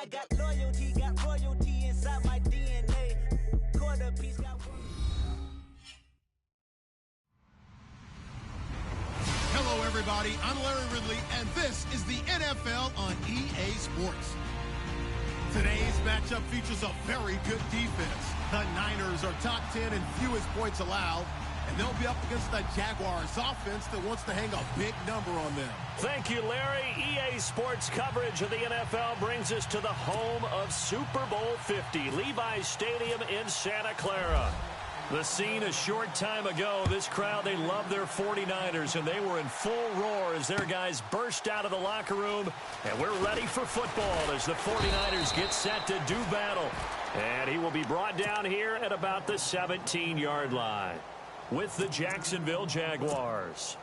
got loyalty, got royalty inside my DNA. Quarter piece got. Hello, everybody. I'm Larry Ridley, and this is the NFL on EA Sports. Today's matchup features a very good defense. The Niners are top 10 in fewest points allowed, and they'll be up against the Jaguars offense that wants to hang a big number on them. Thank you, Larry. EA Sports coverage of the NFL brings us to the home of Super Bowl 50, Levi's Stadium in Santa Clara. The scene a short time ago, this crowd, they love their 49ers, and they were in full roar as their guys burst out of the locker room. And we're ready for football as the 49ers get set to do battle. And he will be brought down here at about the 17-yard line with the Jacksonville Jaguars.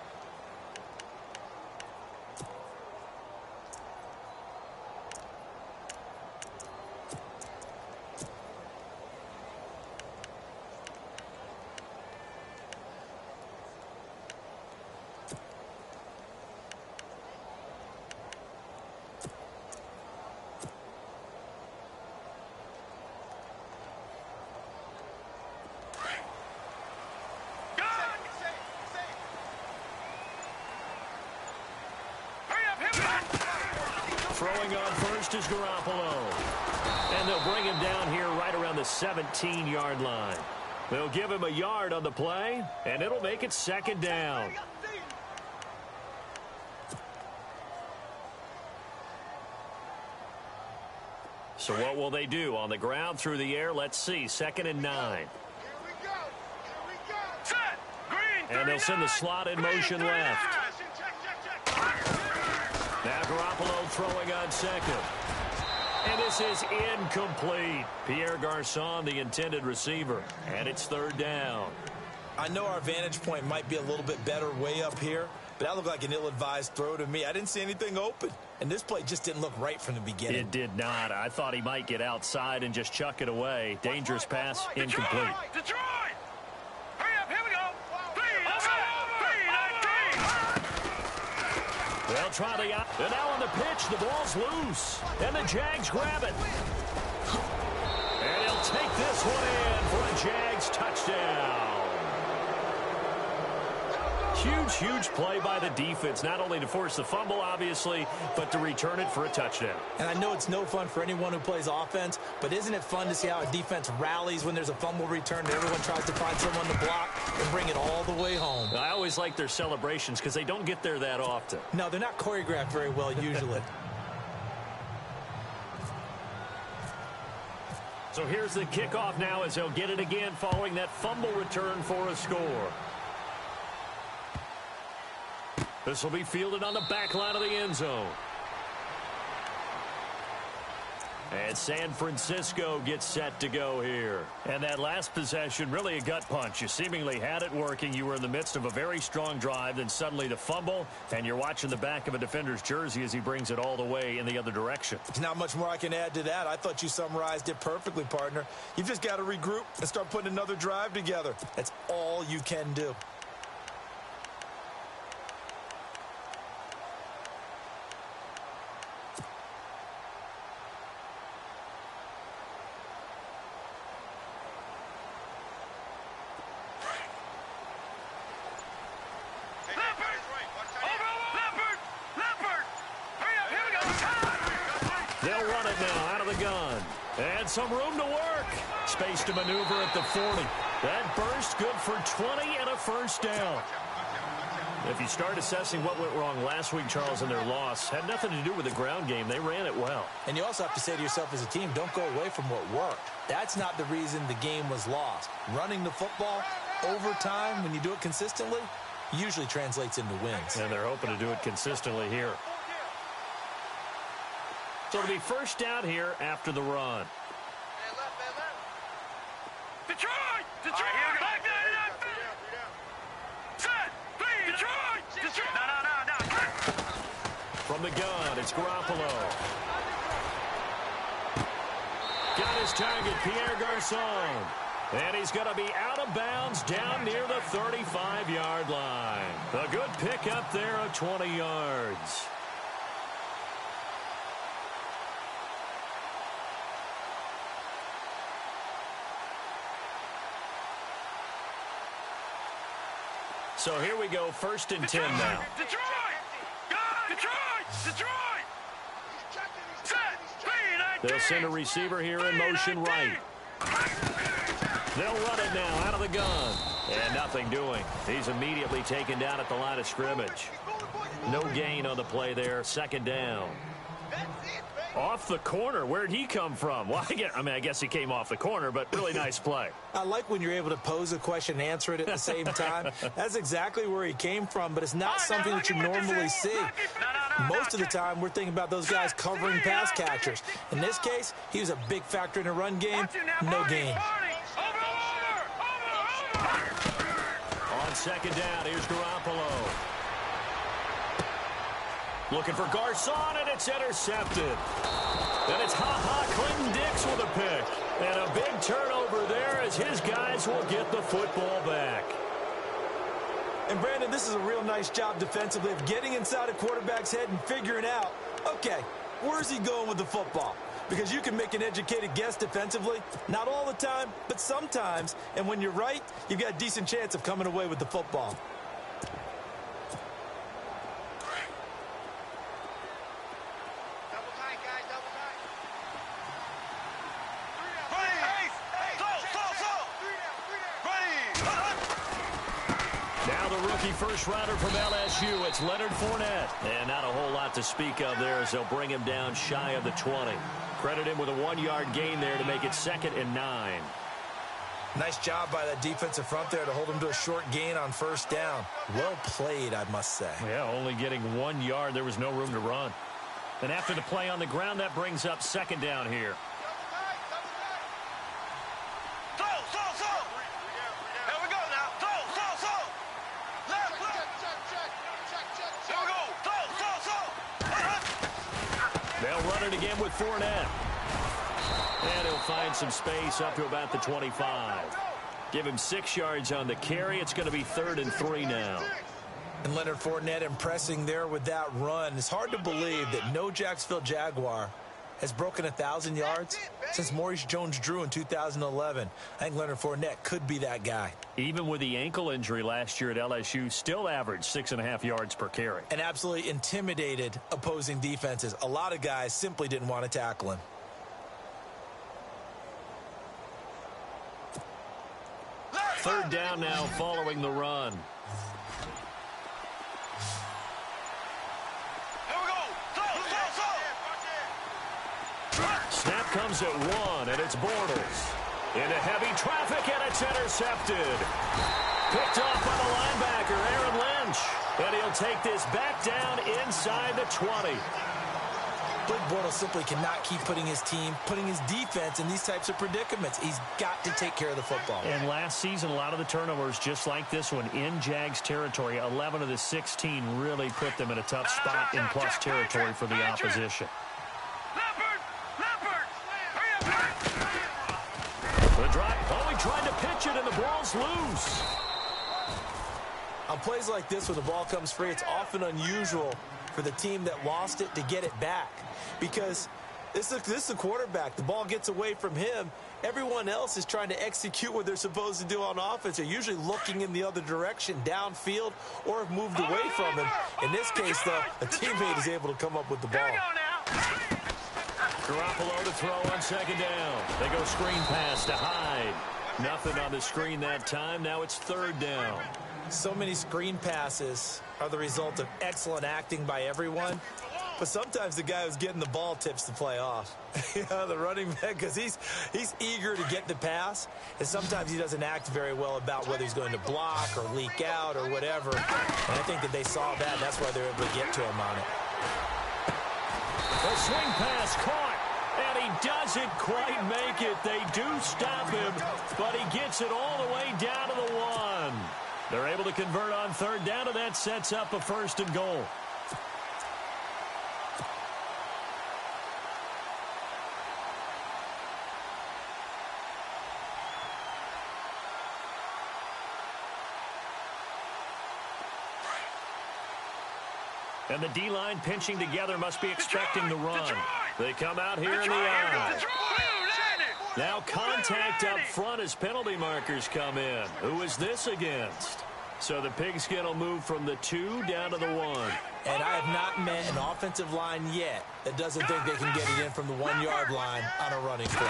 Throwing on first is Garoppolo. And they'll bring him down here right around the 17-yard line. They'll give him a yard on the play, and it'll make it second down. So what will they do? On the ground, through the air, let's see. 2nd and 9. And they'll send the slot in motion left. Now Garoppolo throwing on second. And this is incomplete. Pierre Garçon, the intended receiver. And it's 3rd down. I know our vantage point might be a little bit better way up here, but that looked like an ill-advised throw to me. I didn't see anything open. And this play just didn't look right from the beginning. It did not. I thought he might get outside and just chuck it away. Dangerous pass, incomplete. Detroit! Hurry up, here we go! They'll try the out. And now on the pitch, the ball's loose. And the Jags grab it. And he'll take this one in for a Jags touchdown. Huge, huge play by the defense, not only to force the fumble, obviously, but to return it for a touchdown. And I know it's no fun for anyone who plays offense, but isn't it fun to see how a defense rallies when there's a fumble return and everyone tries to find someone to block and bring it all the way home? I always like their celebrations because they don't get there that often. No, they're not choreographed very well usually. So here's the kickoff now as they'll get it again following that fumble return for a score. This will be fielded on the back line of the end zone. And San Francisco gets set to go here. And that last possession, really a gut punch. You seemingly had it working. You were in the midst of a very strong drive. Then suddenly the fumble, and you're watching the back of a defender's jersey as he brings it all the way in the other direction. There's not much more I can add to that. I thought you summarized it perfectly, partner. You've just got to regroup and start putting another drive together. That's all you can do. They'll run it now out of the gun. And some room to work. Space to maneuver at the 40. That burst good for 20 and a first down. If you start assessing what went wrong last week, Charles, in their loss, had nothing to do with the ground game. They ran it well. And you also have to say to yourself as a team, don't go away from what worked. That's not the reason the game was lost. Running the football over time, when you do it consistently, usually translates into wins. And they're hoping to do it consistently here. So it'll be first down here after the run. Detroit! Detroit! Back there! Set! Detroit! Detroit! No. From the gun, it's Garoppolo. Got his target, Pierre Garçon. And he's going to be out of bounds down near the 35-yard line. A good pick up there of 20 yards. So here we go, 1st and 10 now. Detroit! Detroit! Detroit! They'll send a receiver here in motion right. They'll run it now out of the gun. And nothing doing. He's immediately taken down at the line of scrimmage. No gain on the play there. 2nd down. Off the corner. Where'd he come from? Well, I guess he came off the corner, but really nice play. I like when you're able to pose a question and answer it at the same time. That's exactly where he came from, but it's not something that you normally see. Most of the time, we're thinking about those guys covering pass catchers. In this case, he was a big factor in the run game. No gain. On 2nd down, here's Garoppolo. Looking for Garcon, and it's intercepted. Then it's Clinton Dix with a pick. And a big turnover there as his guys will get the football back. And, Brandon, this is a real nice job defensively of getting inside a quarterback's head and figuring out, okay, where's he going with the football? Because you can make an educated guess defensively. Not all the time, but sometimes. And when you're right, you've got a decent chance of coming away with the football. First rounder from LSU, it's Leonard Fournette. And not a whole lot to speak of there as they'll bring him down shy of the 20. Credit him with a 1-yard gain there to make it 2nd and 9. Nice job by that defensive front there to hold him to a short gain on 1st down. Well played, I must say. Yeah, only getting 1 yard. There was no room to run. And after the play on the ground, that brings up 2nd down here. Again with Fournette. And he'll find some space up to about the 25. Give him 6 yards on the carry. It's going to be 3rd and 3 now. And Leonard Fournette impressing there with that run. It's hard to believe that no Jacksonville Jaguar has broken 1,000 yards since Maurice Jones-Drew in 2011. I think Leonard Fournette could be that guy. Even with the ankle injury last year at LSU, still averaged 6.5 yards per carry. And absolutely intimidated opposing defenses. A lot of guys simply didn't want to tackle him. Third down now following the run. Snap comes at 1, and it's Bortles. Into heavy traffic, and it's intercepted. Picked off by the linebacker, Aaron Lynch. And he'll take this back down inside the 20. Blake Bortles simply cannot keep putting his team, putting his defense in these types of predicaments. He's got to take care of the football. And last season, a lot of the turnovers, just like this one, in Jags territory, 11 of the 16 really put them in a tough spot in plus territory for the opposition. The drive, he tried to pitch it, and the ball's loose. On plays like this, when the ball comes free, it's often unusual for the team that lost it to get it back. Because this is a quarterback. The ball gets away from him. Everyone else is trying to execute what they're supposed to do on offense. They're usually looking in the other direction, downfield, or have moved away from him. In this case, though, a teammate is able to come up with the ball. Garoppolo to throw on 2nd down. They go screen pass to Hyde. Nothing on the screen that time. Now it's 3rd down. So many screen passes are the result of excellent acting by everyone. But sometimes the guy who's getting the ball tips the play off. The running back, because he's eager to get the pass. And sometimes he doesn't act very well about whether he's going to block or leak out or whatever. And I think that they saw that. That's why they're able to get to him on it. The swing pass caught, and he doesn't quite make it. They do stop him, but he gets it all the way down to the 1. They're able to convert on 3rd down, and that sets up a 1st and goal. And the D-line pinching together must be expecting the run. They come out here in the eye. Now contact up front as penalty markers come in. Who is this against? So the pigskin will move from the 2 down to the 1. And I have not met an offensive line yet that doesn't think they can get it in from the 1-yard line on a running play.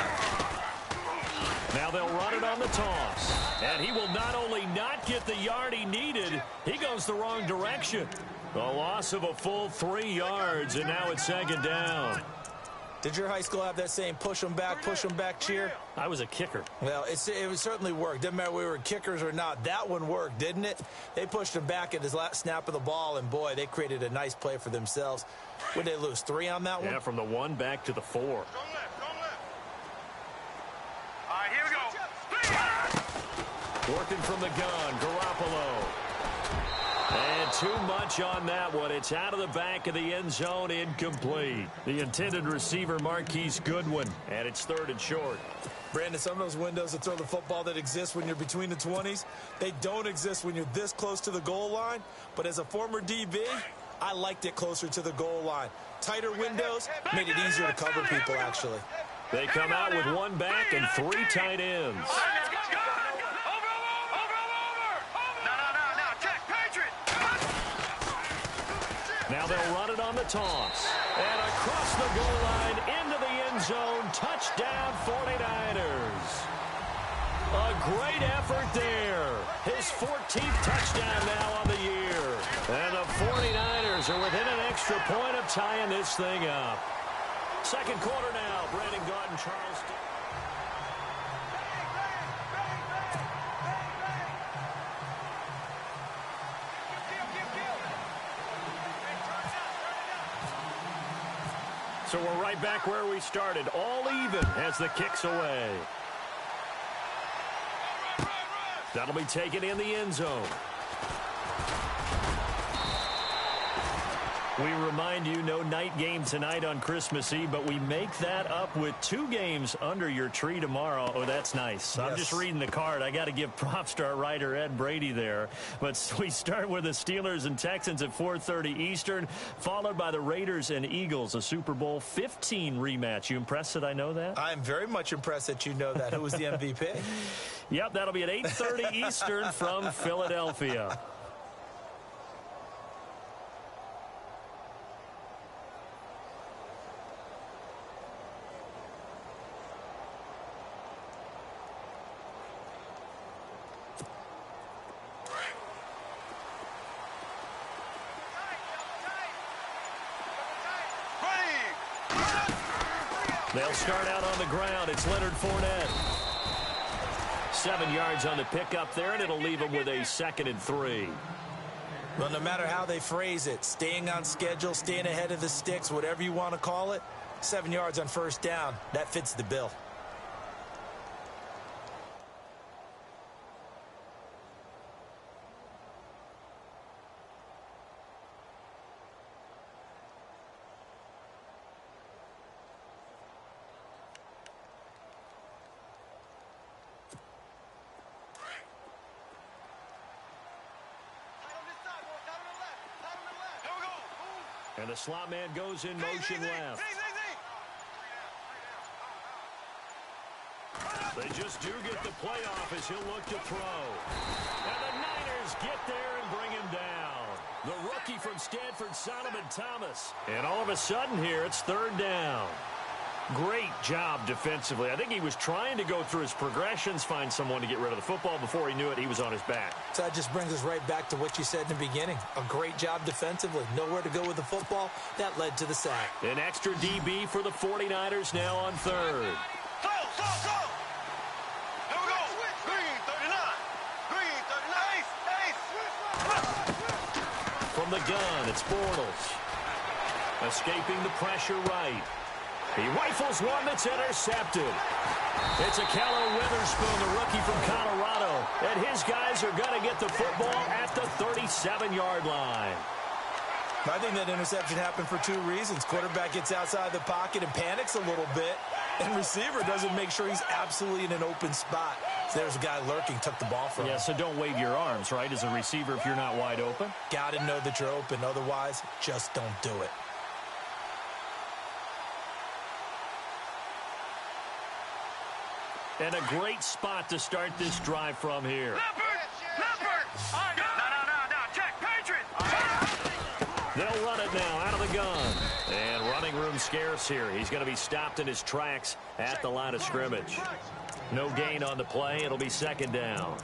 Now they'll run it on the toss. And he will not only not get the yard he needed, he goes the wrong direction. A loss of a full 3 yards, and now it's 2nd down. Did your high school have that same push them back cheer? I was a kicker. Well, it certainly worked. Didn't matter whether we were kickers or not. That one worked, didn't it? They pushed him back at his last snap of the ball, and, boy, they created a nice play for themselves. Would they lose 3 on that one? Yeah, from the 1 back to the 4. All right, here we go. Working from the gun, Garoppolo. And too much on that one. It's out of the back of the end zone, incomplete. The intended receiver, Marquise Goodwin, and it's 3rd and short. Brandon, some of those windows to throw the football that exist when you're between the 20s, they don't exist when you're this close to the goal line. But as a former DB, I liked it closer to the goal line. Tighter windows made it easier to cover people, actually. They come out with 1 back and 3 tight ends. Now they'll run it on the toss. And across the goal line into the end zone. Touchdown 49ers. A great effort there. His 14th touchdown now on the year. And the 49ers are within an extra point of tying this thing up. 2nd quarter now. Brandon Gordon, Charleston. So we're right back where we started. All even as the kick's away. That'll be taken in the end zone. We remind you, no night game tonight on Christmas Eve, but we make that up with 2 games under your tree tomorrow. Oh, that's nice. Yes. I'm just reading the card. I got to give props to our writer, Ed Brady, there. But we start with the Steelers and Texans at 4:30 Eastern, followed by the Raiders and Eagles, a Super Bowl 15 rematch. You impressed that I know that? I'm very much impressed that you know that. Who was the MVP? Yep, that'll be at 8:30 Eastern from Philadelphia. They'll start out on the ground. It's Leonard Fournette. 7 yards on the pickup there, and it'll leave them with a 2nd and 3. Well, no matter how they phrase it, staying on schedule, staying ahead of the sticks, whatever you want to call it, 7 yards on 1st down, that fits the bill. And the slot man goes in motion left. They just do get the playoff as he'll look to throw. And the Niners get there and bring him down. The rookie from Stanford, Solomon Thomas. And all of a sudden here, it's 3rd down. Great job defensively. I think he was trying to go through his progressions, find someone to get rid of the football. Before he knew it, he was on his back. So that just brings us right back to what you said in the beginning. A great job defensively. Nowhere to go with the football. That led to the sack. An extra DB for the 49ers now on 3rd. Here we go. Green 39. Green 39. From the gun, it's Bortles. Escaping the pressure right. He rifles one that's intercepted. It's Akello Witherspoon, the rookie from Colorado. And his guys are going to get the football at the 37-yard line. I think that interception happened for 2 reasons. Quarterback gets outside the pocket and panics a little bit. And receiver doesn't make sure he's absolutely in an open spot. So there's a guy lurking, took the ball from him. Yeah, so don't wave your arms, right, as a receiver if you're not wide open. Got to know that you're open. Otherwise, just don't do it. And a great spot to start this drive from here. Leopard! Leopard! All right, They'll run it now out of the gun. And running room scarce here. He's going to be stopped in his tracks at the line of scrimmage. No gain on the play. It'll be second down.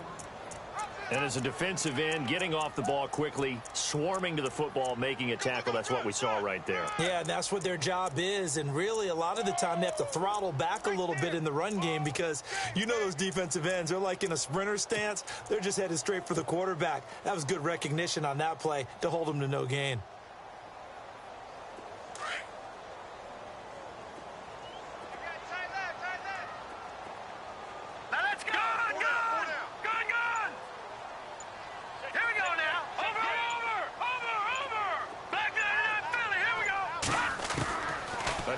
And as a defensive end, getting off the ball quickly, swarming to the football, making a tackle, that's what we saw right there. Yeah, and that's what their job is. And really, a lot of the time, they have to throttle back a little bit in the run game because you know those defensive ends, they're like in a sprinter stance. They're just headed straight for the quarterback. That was good recognition on that play to hold them to no gain.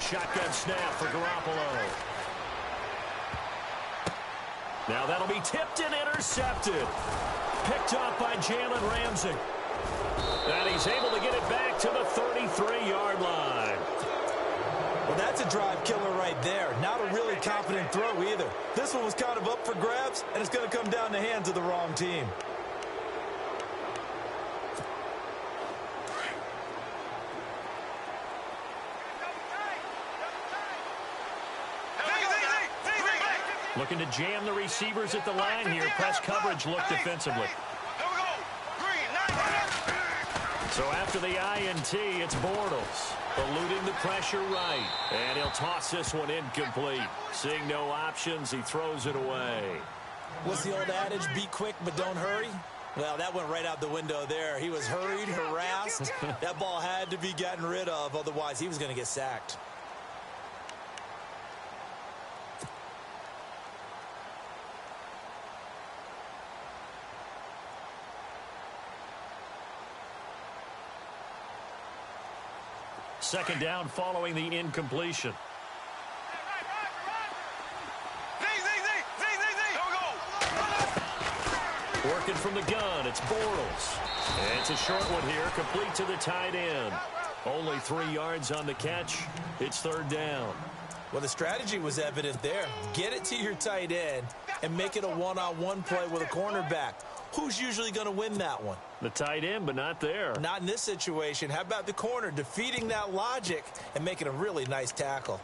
Shotgun snap for Garoppolo. Now that'll be tipped and intercepted. Picked off by Jalen Ramsey. And he's able to get it back to the 33-yard line. Well, that's a drive killer right there. Not a really confident throw either. This one was kind of up for grabs, and it's going to come down the hands of the wrong team. Looking to jam the receivers at the line here. Press coverage look defensively. So after the INT, it's Bortles. Eluding the pressure right. And he'll toss this one incomplete. Seeing no options, he throws it away. What's the old adage? Be quick, but don't hurry? Well, that went right out the window there. He was hurried, harassed. That ball had to be gotten rid of. Otherwise, he was going to get sacked. Second down following the incompletion. Working from the gun, it's Bortles. And it's a short one here, complete to the tight end. Only 3 yards on the catch. It's third down. Well, the strategy was evident there. Get it to your tight end and make it a one-on-one play with a cornerback. Who's usually going to win that one? The tight end, but not there. Not in this situation. How about the corner defeating that logic and making a really nice tackle?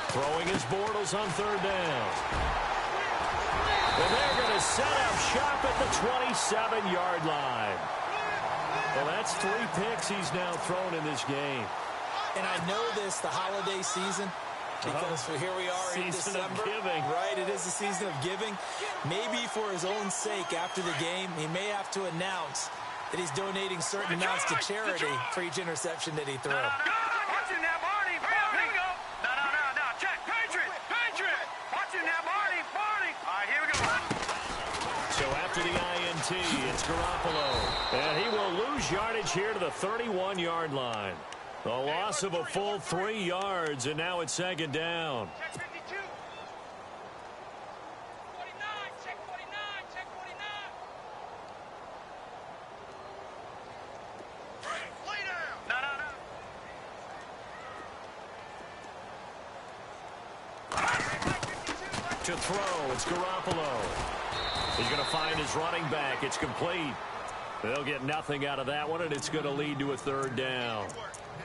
Throwing his Bortles on third down. And they're going to set up shop at the 27-yard line. Well, that's 3 picks he's now thrown in this game. And I know this, the holiday season, because here we are in December. Season of giving. Right, it is the season of giving. Maybe for his own sake after the game, he may have to announce that he's donating certain amounts to charity for each interception that he threw. So after the INT, it's Garoppolo. And he will lose yardage here to the 31-yard line. A loss of a full 3 yards, and now it's second down. To throw, it's Garoppolo. He's going to find his running back. It's complete. They'll get nothing out of that one, and it's going to lead to a third down.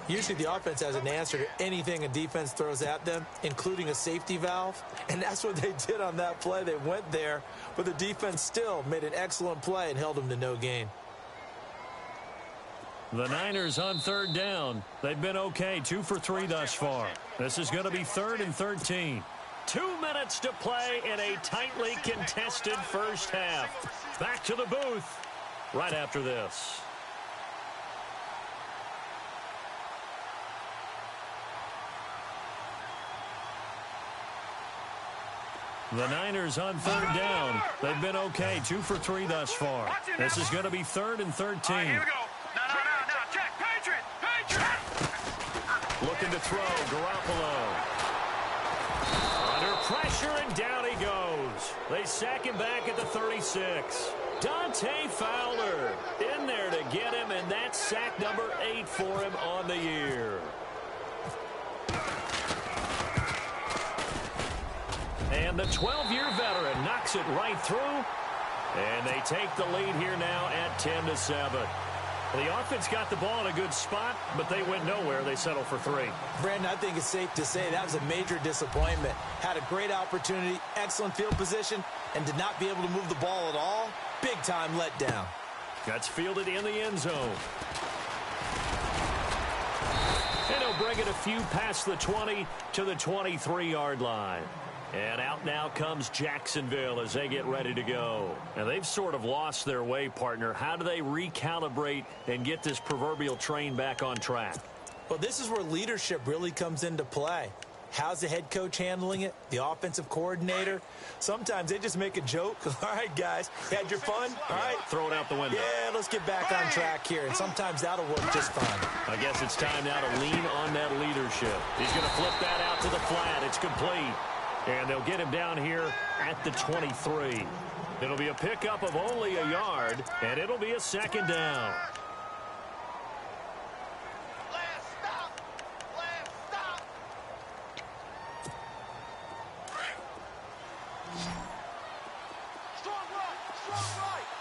Usually the offense has an answer to anything a defense throws at them, including a safety valve. And that's what they did on that play. They went there, but the defense still made an excellent play and held them to no gain. The Niners on third down. They've been okay, 2 for 3 thus far. This is going to be 3rd and 13. 2 minutes to play in a tightly contested first half. Back to the booth right after this. The Niners on third down. They've been okay, 2 for 3 thus far. This is going to be 3rd and 13. Here we go. Now, check. Patriot. Looking to throw, Garoppolo. Under pressure, and down he goes. They sack him back at the 36. Dante Fowler in there to get him, and that's sack number 8 for him on the year. And the 12-year veteran knocks it right through, and they take the lead here now at 10-7. The offense got the ball in a good spot, but they went nowhere. They settled for 3. Brandon, I think it's safe to say that was a major disappointment. Had a great opportunity, excellent field position, and did not be able to move the ball at all. Big-time letdown. That's fielded in the end zone. And he'll bring it a few past the 20 to the 23-yard line. And out now comes Jacksonville as they get ready to go. And they've sort of lost their way, partner. How do they recalibrate and get this proverbial train back on track? Well, this is where leadership really comes into play. How's the head coach handling it? The offensive coordinator? Sometimes they just make a joke. All right, guys, had your fun? All right. Throw it out the window. Yeah, let's get back on track here. And sometimes that'll work just fine. I guess it's time now to lean on that leadership. He's going to flip that out to the flat. It's complete. And they'll get him down here at the 23. It'll be a pickup of only a yard, and it'll be a second down. Last stop. Last stop. Strong right. Strong right.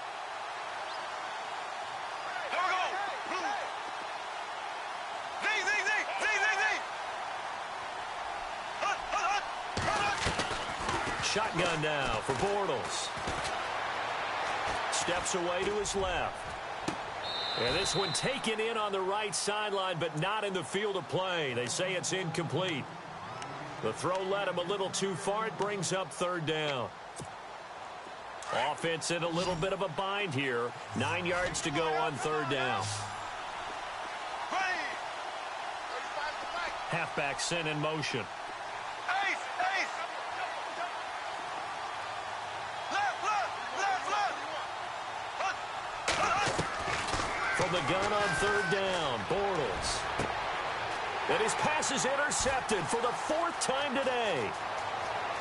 Here we go. Blue. Zing, zing, zing. Zing, zing, zing. Hut, hut, hut, hut. Shotgun now for Bortles. Steps away to his left. And this one taken in on the right sideline, but not in the field of play. They say it's incomplete. The throw led him a little too far. It brings up 3rd down. Offense in a little bit of a bind here. 9 yards to go on 3rd down. Ready. 35 to the right. Halfback sent in motion. Ace, ace. Left, left, left, left. Hut, hut, hut. From the gun on 3rd down, Bortles. And his pass is intercepted for the 4th time today.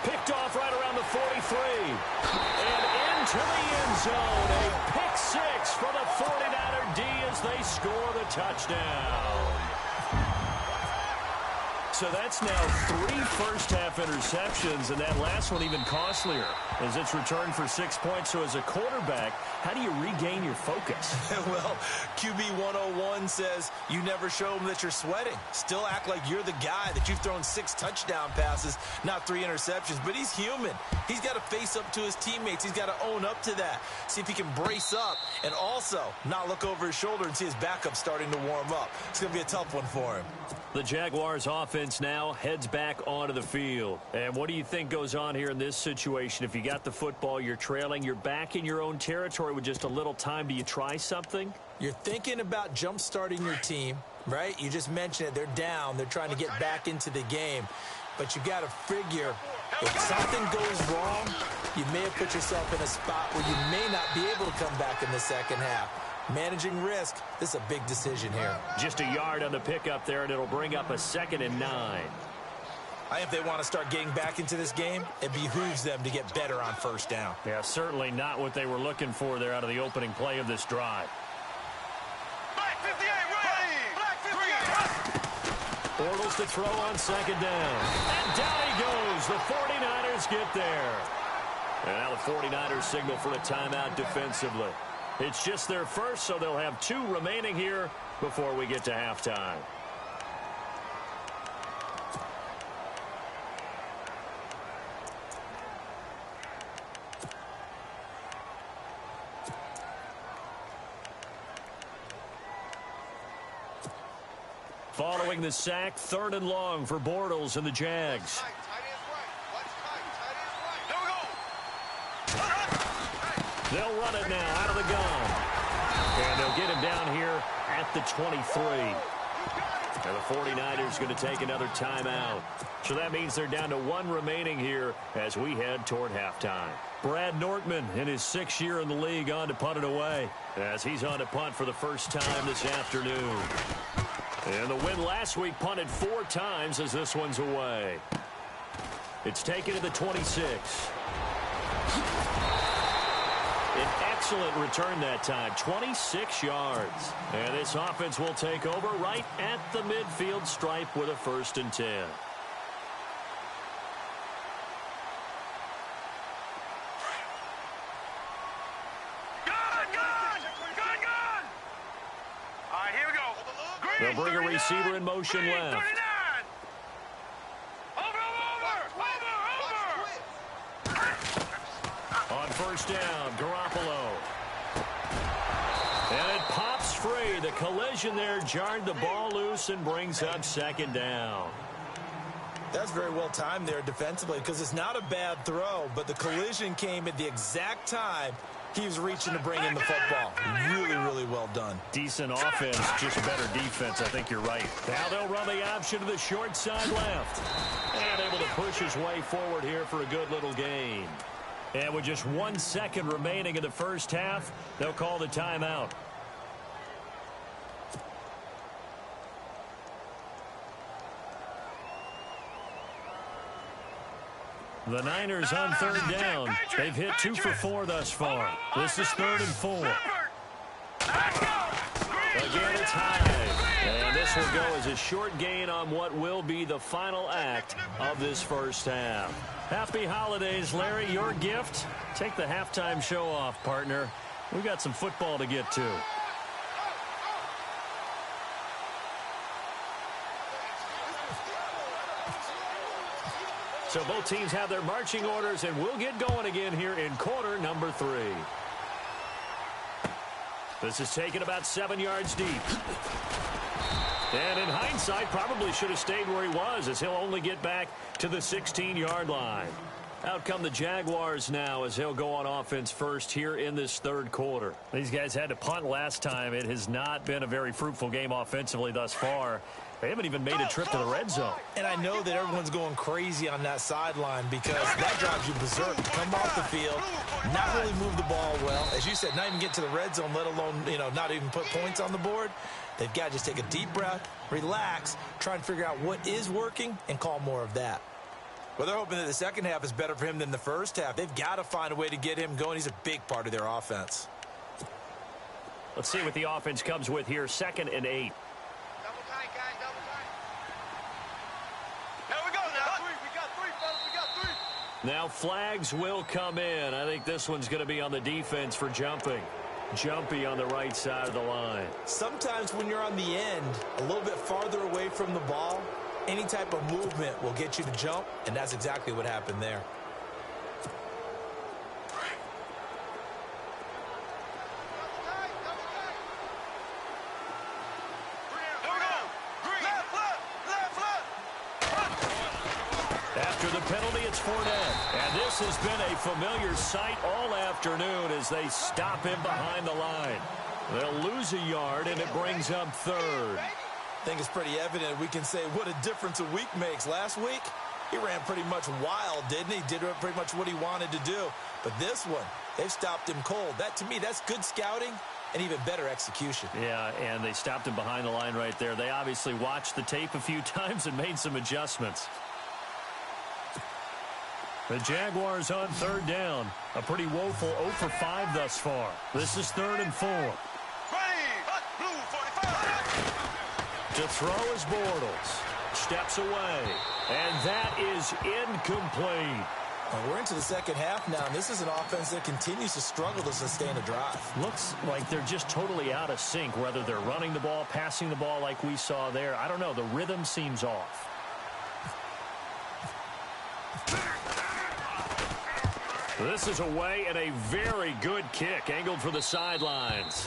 Picked off right around the 43. And into the end zone. A pick 6 for the 49er D as they score the touchdown. So that's now 3 first-half interceptions, and that last one even costlier as it's returned for 6 points. So as a quarterback, how do you regain your focus? Well, QB 101 says you never show them that you're sweating. Still act like you're the guy, that you've thrown 6 touchdown passes, not 3 interceptions. But he's human. He's got to face up to his teammates. He's got to own up to that. See if he can brace up and also not look over his shoulder and see his backup starting to warm up. It's going to be a tough one for him. The Jaguars offense now heads back onto the field. And what do you think goes on here in this situation? If you got the football, you're trailing, you're back in your own territory with just a little time. Do you try something? You're thinking about jump-starting your team, right? You just mentioned it. They're down. They're trying to get back into the game. But you got to figure, if something goes wrong, you may have put yourself in a spot where you may not be able to come back in the second half. Managing risk, this is a big decision here. Just a yard on the pickup there, and it'll bring up a 2nd and 9. I think if they want to start getting back into this game, it behooves them to get better on 1st down. Yeah, certainly not what they were looking for there out of the opening play of this drive. Black 58, ready. Black 58. Bortles to throw on 2nd down. And down he goes. The 49ers get there. And now the 49ers signal for a timeout defensively. It's just their first, so they'll have 2 remaining here before we get to halftime. Following the sack, 3rd and long for Bortles and the Jags. Tight is right. Watch tight. Tight is right. Here we go. They'll run it now out of the gun. And they'll get him down here at the 23. And the 49ers going to take another timeout. So that means they're down to 1 remaining here as we head toward halftime. Brad Nortman in his 6th year in the league on to punt it away as he's on to punt for the first time this afternoon. And the win last week punted 4 times as this one's away. It's taken to the 26. excellent return that time, 26 yards. And this offense will take over right at the midfield stripe with a 1st and 10. All right, here we go. They'll bring a receiver in motion Green, left. 39. Over. On 1st down, Garoppolo. And it pops free. The collision there jarred the ball loose and brings up 2nd down. That's very well timed there defensively because it's not a bad throw, but the collision came at the exact time he was reaching to bring in the football. Really, really well done. Decent offense, just better defense. I think you're right. Now they'll run the option to the short side left. And able to push his way forward here for a good little gain. And with just 1 second remaining in the 1st half, they'll call the timeout. The Niners on 3rd down. They've hit 2 for 4 thus far. This is 3rd and 4. Again, it's high. And this will go as a short gain on what will be the final act of this 1st half. Happy holidays, Larry. Your gift? Take the halftime show off, partner. We got some football to get to. So both teams have their marching orders, and we'll get going again here in quarter number 3. This is taken about 7 yards deep. And in hindsight, probably should have stayed where he was, as he'll only get back to the 16-yard line. Out come the Jaguars now as he'll go on offense first here in this 3rd quarter. These guys had to punt last time. It has not been a very fruitful game offensively thus far. They haven't even made a trip to the red zone. And I know that everyone's going crazy on that sideline because that drives you berserk. Come off the field, not really move the ball well. As you said, not even get to the red zone, let alone, not even put points on the board. They've got to just take a deep breath, relax, try and figure out what is working and call more of that. Well, they're hoping that the 2nd half is better for him than the 1st half. They've got to find a way to get him going. He's a big part of their offense. Let's see what the offense comes with here. 2nd and 8. Double tight, guys, double tight. Here we go now. We got 3, fellas. We got 3. Now flags will come in. I think this one's going to be on the defense for jumping. Jumpy on the right side of the line. Sometimes when you're on the end, a little bit farther away from the ball, any type of movement will get you to jump, and that's exactly what happened there. After the penalty, it's Fournette. And this has been a familiar sight all afternoon as they stop him behind the line. They'll lose a yard, and it brings up 3rd. I think it's pretty evident we can say what a difference a week makes. Last week, he ran pretty much wild, didn't he? Did pretty much what he wanted to do. But this one, they've stopped him cold. That, to me, that's good scouting and even better execution. Yeah, and they stopped him behind the line right there. They obviously watched the tape a few times and made some adjustments. The Jaguars on 3rd down. A pretty woeful 0 for 5 thus far. This is 3rd and 4. To throw is Bortles. Steps away. And that is incomplete. Well, we're into the 2nd half now, and this is an offense that continues to struggle to sustain a drive. Looks like they're just totally out of sync, whether they're running the ball, passing the ball like we saw there. I don't know. The rhythm seems off. This is away and a very good kick angled for the sidelines.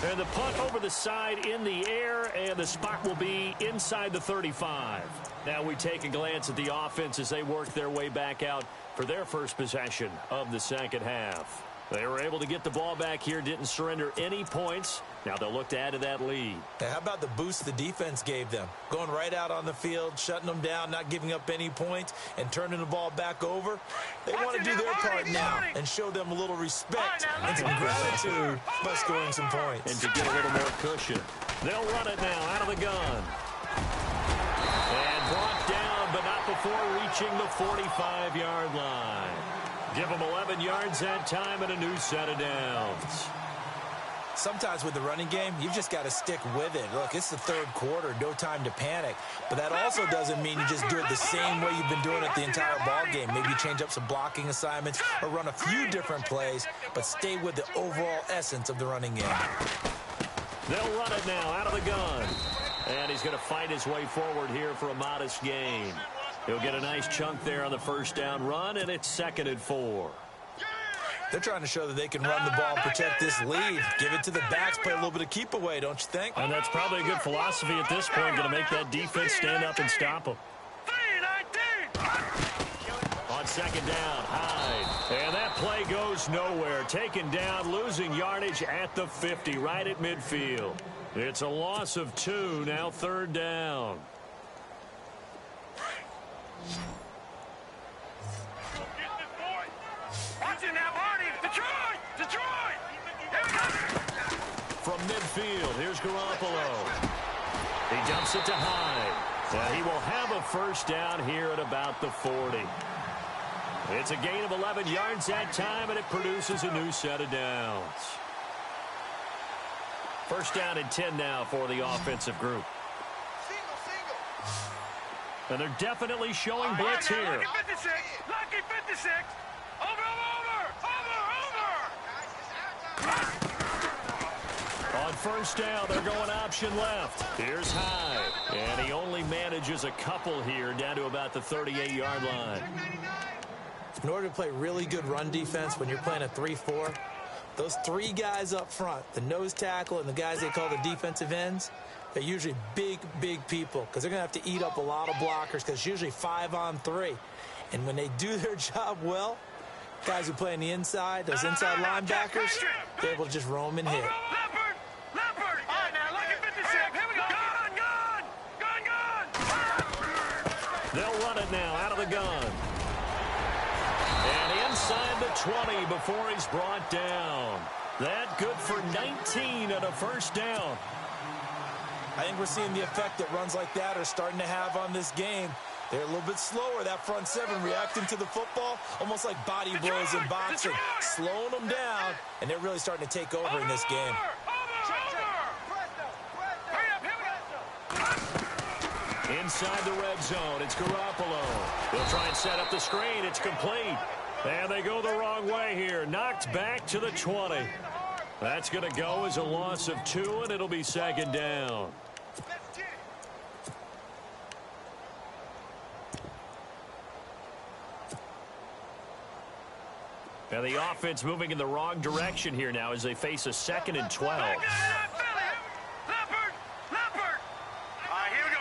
And the punt over the side in the air, and the spot will be inside the 35. Now we take a glance at the offense as they work their way back out for their first possession of the 2nd half. They were able to get the ball back here, didn't surrender any points. Now they'll look to add to that lead. Now, how about the boost the defense gave them? Going right out on the field, shutting them down, not giving up any points, and turning the ball back over. They want to do their part now and show them a little respect and some gratitude by scoring some points. And to get a little more cushion. They'll run it now out of the gun. And brought down, but not before reaching the 45-yard line. Give them 11 yards that time and a new set of downs. Sometimes with the running game, you've just got to stick with it. Look, it's the third quarter, no time to panic. But that also doesn't mean you just do it the same way you've been doing it the entire ball game. Maybe change up some blocking assignments or run a few different plays, but stay with the overall essence of the running game. They'll run it now out of the gun. And he's going to fight his way forward here for a modest gain. He'll get a nice chunk there on the first down run, and it's 2nd and 4. They're trying to show that they can run the ball and protect this lead. Give it to the backs, play a little bit of keep away, don't you think? And that's probably a good philosophy at this point, going to make that defense stand up and stop them. On 2nd down, Hyde. And that play goes nowhere. Taken down, losing yardage at the 50, right at midfield. It's a loss of 2, now 3rd down. From midfield, here's Garoppolo. He dumps it to Hyde. And he will have a first down here at about the 40. It's a gain of 11 yards that time, and it produces a new set of downs. First down and 10 now for the offensive group. And they're definitely showing blitz here. Lucky 56. Lucky 56. Over. On first down, they're going option left. Here's Hyde. And he only manages a couple here down to about the 38-yard line. In order to play really good run defense when you're playing a 3-4, those 3 guys up front, the nose tackle and the guys they call the defensive ends, they're usually big people because they're going to have to eat up a lot of blockers because it's usually 5-on-3. And when they do their job well, guys who play on the inside, those inside linebackers, they're able to just roam and hit. Leopard. All right, now, lucky 56. Here we go. Gun. They'll run it now out of the gun. And inside the 20 before he's brought down. That good for 19 and a first down. I think we're seeing the effect that runs like that are starting to have on this game. They're a little bit slower, that front 7, reacting to the football, almost like body blows in boxing, slowing them down, and they're really starting to take over in this game. Inside the red zone, it's Garoppolo. They'll try and set up the screen. It's complete. And they go the wrong way here. Knocked back to the 20. That's going to go as a loss of 2, and it'll be 2nd down. And the offense moving in the wrong direction here now as they face a 2nd and 12. Leopard. All right, here we go.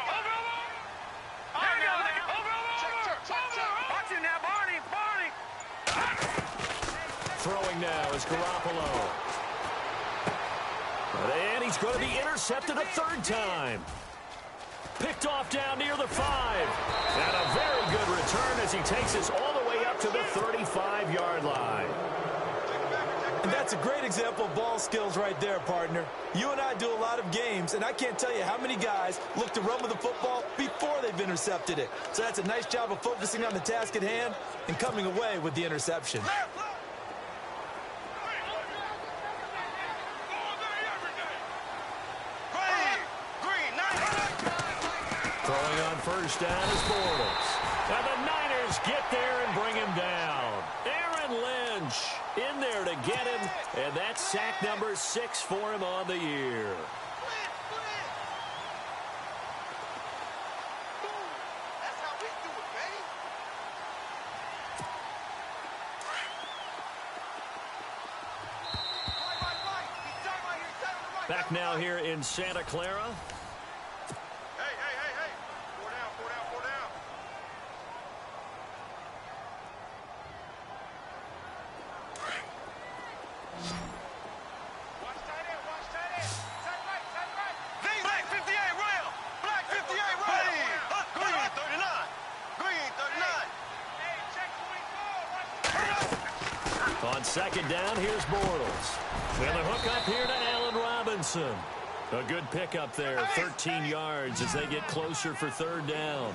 Watch it now, Barney. Throwing now is Garoppolo. And he's going to be intercepted a 3rd time. Picked off down near the 5. And a very good return as he takes us all the way up to the 35-yard line. And that's a great example of ball skills right there, partner. You and I do a lot of games, and I can't tell you how many guys look to run with the football before they've intercepted it. So that's a nice job of focusing on the task at hand and coming away with the interception. Throwing on first down is Bortles. And the Niners get there and bring him down. Aaron Lynch in there to get him, and that's sack number 6 for him on the year. That's how we do it, baby. Back now here in Santa Clara. Hey. 4 down. Watch tight end. Tight right. Black 58, Royal. Black 58, Royal. Green 39. Hey, check the wing. On 2nd down, here's Bortles. And the hook up here to Allen Robinson. A good pickup there, 13 yards as they get closer for 3rd down.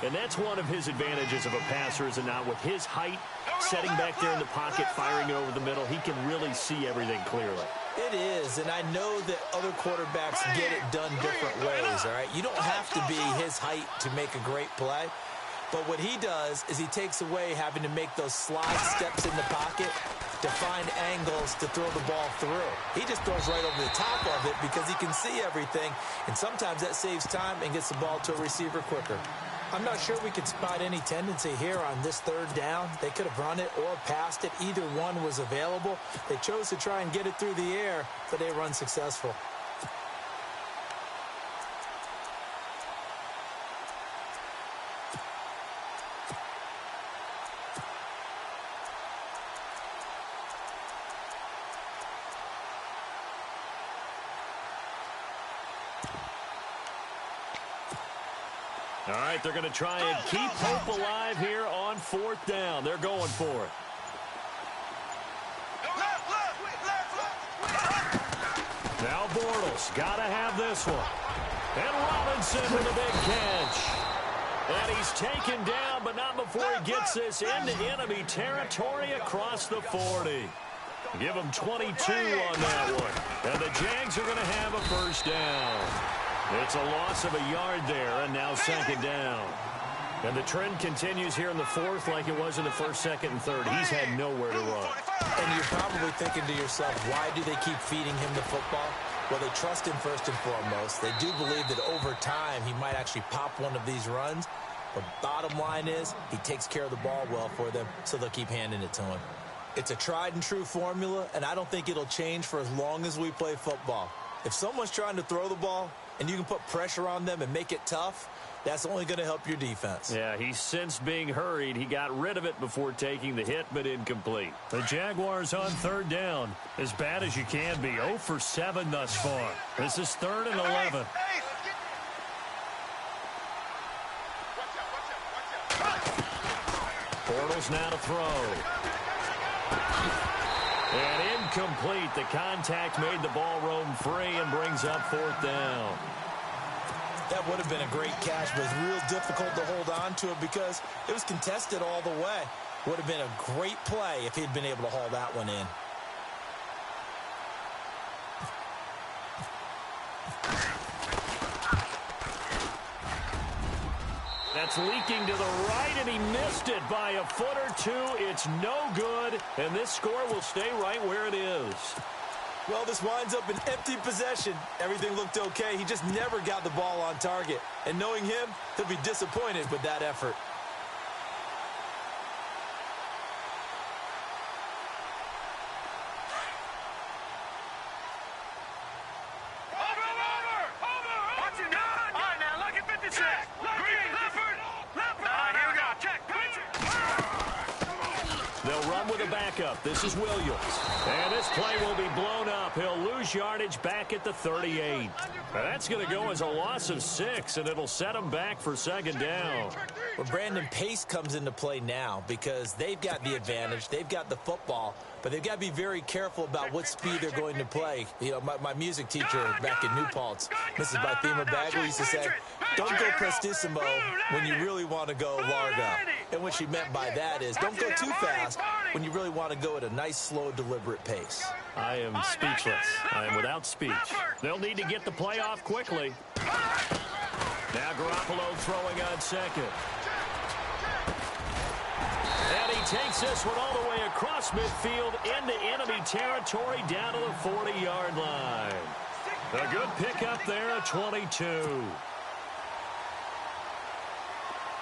And that's one of his advantages of a passer, is it not? With his height, setting back there in the pocket, firing it over the middle, he can really see everything clearly. It is, and I know that other quarterbacks get it done different ways, all right? You don't have to be his height to make a great play. But what he does is he takes away having to make those slide steps in the pocket to find angles to throw the ball through. He just throws right over the top of it because he can see everything, and sometimes that saves time and gets the ball to a receiver quicker. I'm not sure we could spot any tendency here on this third down. They could have run it or passed it. Either one was available. They chose to try and get it through the air, but they were unsuccessful. All right, they're going to try and keep hope alive here on fourth down. They're going for it. Now Bortles got to have this one. And Robinson with a big catch. And he's taken down, but not before he gets this into enemy territory across the 40. Give him 22 on that one. And the Jags are going to have a first down. It's a loss of a yard there, and now second down. And the trend continues here in the fourth like it was in the first, second, and third. He's had nowhere to run. And you're probably thinking to yourself, why do they keep feeding him the football? Well, they trust him first and foremost. They do believe that over time he might actually pop one of these runs. But bottom line is he takes care of the ball well for them, so they'll keep handing it to him. It's a tried and true formula, and I don't think it'll change for as long as we play football. If someone's trying to throw the ball and you can put pressure on them and make it tough, that's only going to help your defense. Yeah, he sensed being hurried. He got rid of it before taking the hit, but incomplete. The Jaguars on third down. As bad as you can be. 0 for 7 thus far. This is 3rd and 11. Bortles now to throw. And incomplete. The contact made the ball roam free and brings up 4th down. That would have been a great catch, but it's real difficult to hold on to it because it was contested all the way. Would have been a great play if he'd been able to haul that one in. That's leaking to the right, and he missed it by a foot or two. It's no good, and this score will stay right where it is. Well, this winds up an empty possession. Everything looked okay. He just never got the ball on target. And knowing him, he'll be disappointed with that effort. This is Williams. And this play will be blown up. He'll lose yardage back at the 38. That's going to go as a loss of 6, and it'll set him back for second down. Well, Brandon, pace comes into play now because they've got the advantage. They've got the football, but they've got to be very careful about what speed they're going to play. You know, my music teacher back in New Paltz, Mrs. Bythema Bagley, used to say, don't go prestissimo when you really want to go largo. And what she meant by that is don't go too fast when you really want to go at a nice, slow, deliberate pace. I am speechless. I am without speech. They'll need to get the play off quickly. Now Garoppolo throwing on second. And he takes this one all the way across midfield into enemy territory down to the 40-yard line. A good pickup there at 22.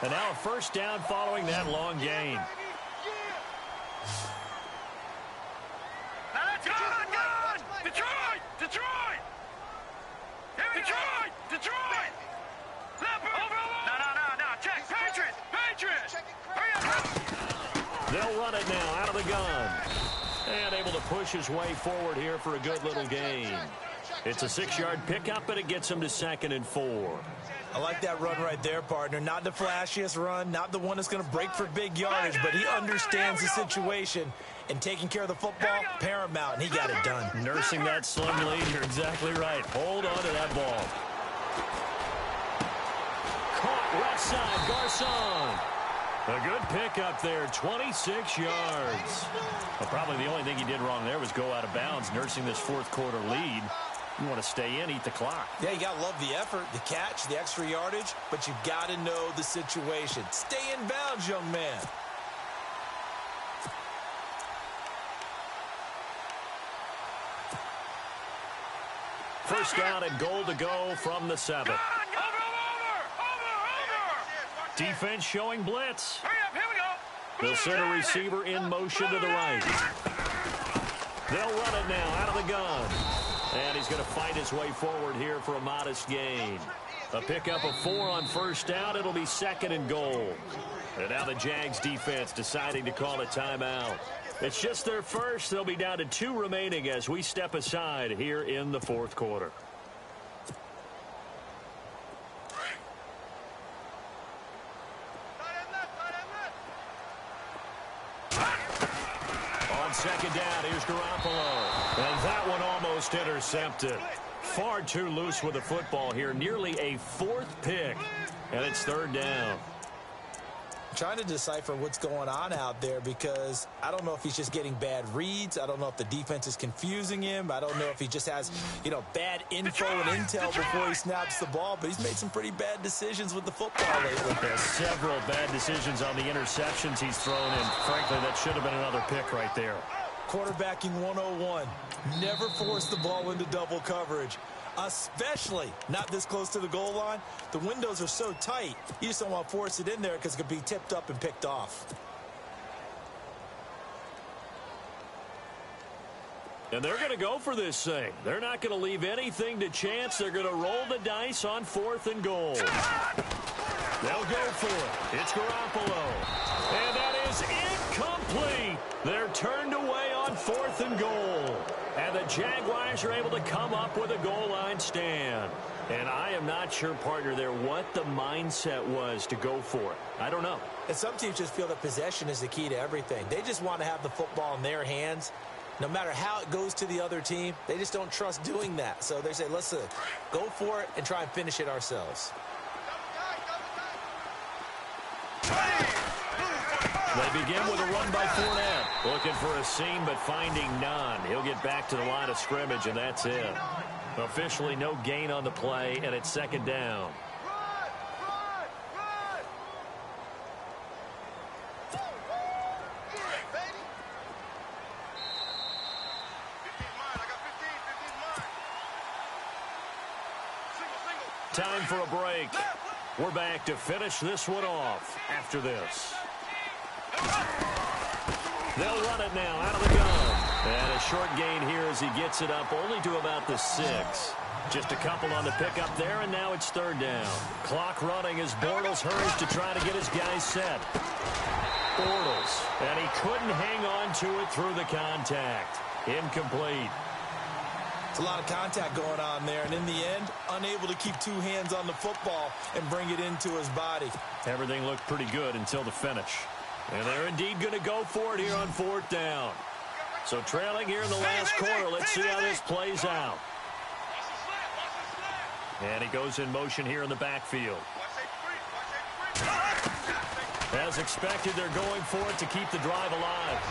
And now a first down following that long gain. They'll run it now out of the gun. And able to push his way forward here for a good little gain. It's a 6-yard pickup, but it gets him to 2nd and 4. I like that run right there, partner. Not the flashiest run, not the one that's going to break for big yardage, but he understands the situation, and taking care of the football, paramount, and he got it done. Nursing that slim lead, you're exactly right. Hold on to that ball. Caught right outside. Garcon. A good pickup there, 26 yards. Well, probably the only thing he did wrong there was go out of bounds, nursing this fourth quarter lead. You want to stay in, eat the clock. Yeah, you got to love the effort, the catch, the extra yardage, but you got to know the situation. Stay in bounds, young man. First down and goal to go from the 7. Over. Defense showing blitz. Hurry up, here we go. They'll send a receiver in motion to the right. They'll run it now out of the gun. And he's going to fight his way forward here for a modest gain. A pickup of 4 on first down. It'll be second and goal. And now the Jags defense deciding to call a timeout. It's just their first. They'll be down to 2 remaining as we step aside here in the fourth quarter. On second down, here's Garoppolo. And that one almost intercepted. Far too loose with the football here. Nearly a 4th pick. And it's third down. Trying to decipher what's going on out there because I don't know if he's just getting bad reads. I don't know if the defense is confusing him. I don't know if he just has, bad info and intel before he snaps the ball. But he's made some pretty bad decisions with the football lately. There's several bad decisions on the interceptions he's thrown, and frankly, that should have been another pick right there. Quarterbacking 101. Never force the ball into double coverage. Especially not this close to the goal line. The windows are so tight, you just don't want to force it in there because it could be tipped up and picked off. And they're going to go for this thing. They're not going to leave anything to chance. They're going to roll the dice on 4th and goal. They'll go for it. It's Garoppolo. And that is incomplete. They're turned away on 4th and goal. And the Jaguars are able to come up with a goal line stand. And I am not sure, partner, there what the mindset was to go for it. I don't know. And some teams just feel that possession is the key to everything. They just want to have the football in their hands. No matter how it goes to the other team, they just don't trust doing that. So they say, let's go for it and try and finish it ourselves. They begin with a run by Fournette. Looking for a seam, but finding none. He'll get back to the line of scrimmage, and that's it. Officially no gain on the play, and it's second down. Time for a break. We're back to finish this one off after this. They'll run it now out of the gun. And a short gain here as he gets it up only to about the 6. Just a couple on the pickup there, and now it's third down. Clock running as Bortles hurries to try to get his guys set. Bortles, and he couldn't hang on to it through the contact. Incomplete. It's a lot of contact going on there, and in the end, unable to keep 2 hands on the football and bring it into his body. Everything looked pretty good until the finish. And they're indeed going to go for it here on 4th down. So trailing here in the last quarter. Let's see how this plays out. And he goes in motion here in the backfield. As expected, they're going for it to keep the drive alive.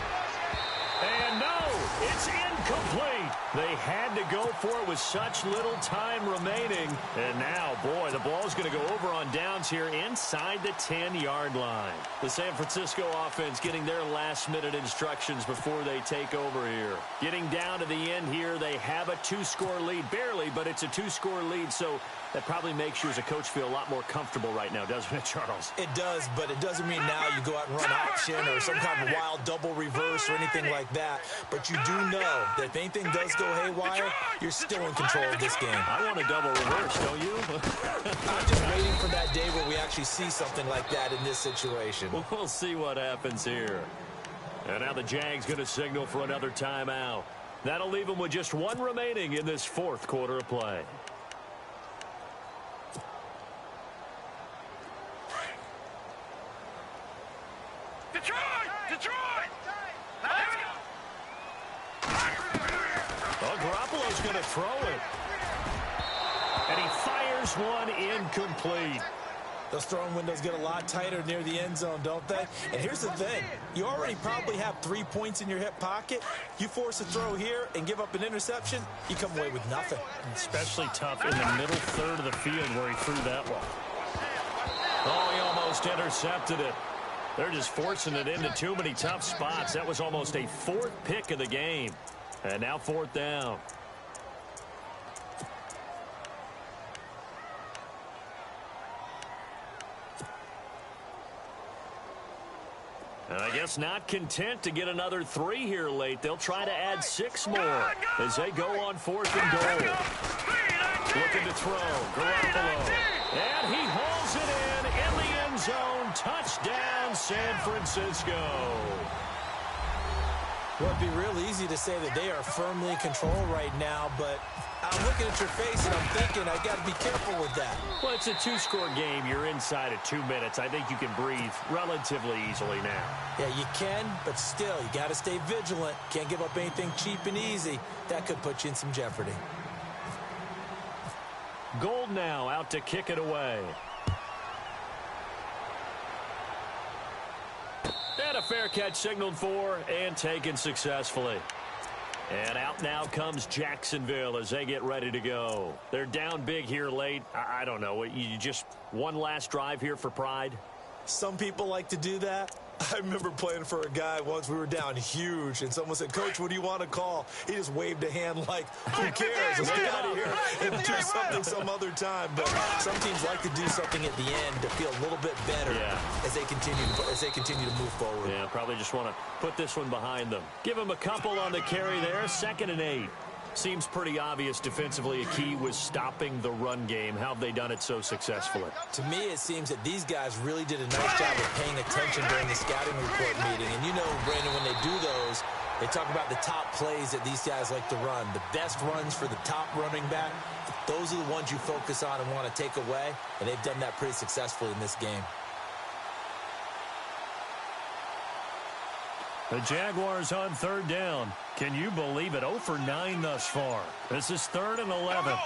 And no, it's incomplete. They had to go for it with such little time remaining. And now, boy, the ball's going to go over on downs here inside the 10-yard line. The San Francisco offense getting their last-minute instructions before they take over here. Getting down to the end here, they have a 2-score lead. Barely, but it's a 2-score lead, so that probably makes you as a coach feel a lot more comfortable right now, doesn't it, Charles? It does, but it doesn't mean now you go out and run option or some kind of wild double reverse or anything like that. But you do know that if anything does go haywire, you're still in control of this game. I want a double reverse, don't you? I'm just waiting for that day where we actually see something like that in this situation. We'll see what happens here. And now the Jags going to signal for another timeout. That'll leave them with just 1 remaining in this 4th quarter of play. Detroit! Well, Garoppolo's going to throw it. And he fires one incomplete. Those throwing windows get a lot tighter near the end zone, don't they? And here's the thing. You already probably have 3 points in your hip pocket. You force a throw here and give up an interception, you come away with nothing. Especially tough in the middle third of the field where he threw that one. Oh, he almost intercepted it. They're just forcing it into too many tough spots. That was almost a 4th pick of the game. And now 4th down. And I guess not content to get another 3 here late. They'll try to add 6 more as they go on 4th and goal. Looking to throw. Garoppolo. And he hauls it in the end zone. Touchdown, San Francisco. Well, it'd be real easy to say that they are firmly in control right now, but I'm looking at your face and I'm thinking I got to be careful with that. Well, it's a 2-score game. You're inside of 2 minutes. I think you can breathe relatively easily now. Yeah, you can, but still, you got to stay vigilant. Can't give up anything cheap and easy. That could put you in some jeopardy. Gold now out to kick it away. And a fair catch signaled for and taken successfully. And out now comes Jacksonville as they get ready to go. They're down big here late. I don't know. You just one last drive here for pride? Some people like to do that. I remember playing for a guy once. We were down huge, and someone said, "Coach, what do you want to call?" He just waved a hand like, "Who cares? Let's get out of here and do something some other time." But some teams like to do something at the end to feel a little bit better as they continue to move forward. Yeah, probably just want to put this one behind them. Give them a couple on the carry there. 2nd and 8. Seems pretty obvious defensively a key was stopping the run game. How have they done it so successfully? To me, it seems that these guys really did a nice job of paying attention during the scouting report meeting. And you know, Brandon, when they do those, they talk about the top plays that these guys like to run. The best runs for the top running back, those are the ones you focus on and want to take away. And they've done that pretty successfully in this game. The Jaguars on 3rd down. Can you believe it? 0 for 9 thus far. This is 3rd and 11.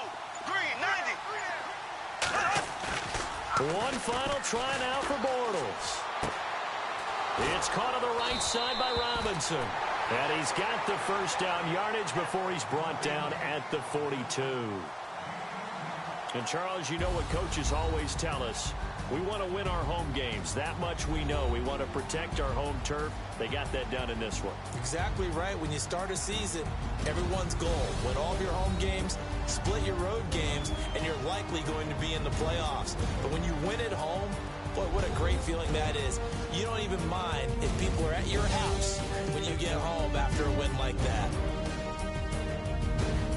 Green, 90. One final try now for Bortles. It's caught on the right side by Robinson. And he's got the first down yardage before he's brought down at the 42. And, Charles, you know what coaches always tell us. We want to win our home games. That much we know. We want to protect our home turf. They got that done in this one. Exactly right. When you start a season, everyone's goal: win all of your home games, split your road games, and you're likely going to be in the playoffs. But when you win at home, boy, what a great feeling that is. You don't even mind if people are at your house when you get home after a win like that.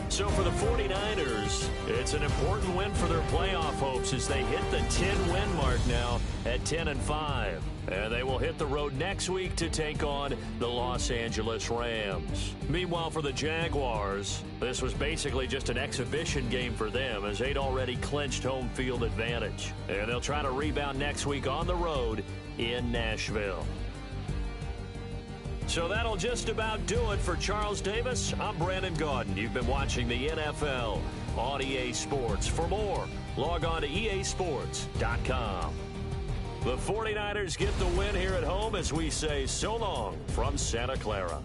So for the 49ers, it's an important win for their playoff hopes as they hit the 10-win mark now at 10-5. And they will hit the road next week to take on the Los Angeles Rams. Meanwhile, for the Jaguars, this was basically just an exhibition game for them as they'd already clinched home field advantage. And they'll try to rebound next week on the road in Nashville. So that'll just about do it for Charles Davis. I'm Brandon Gaudin. You've been watching the NFL on EA Sports. For more, log on to easports.com. The 49ers get the win here at home as we say so long from Santa Clara.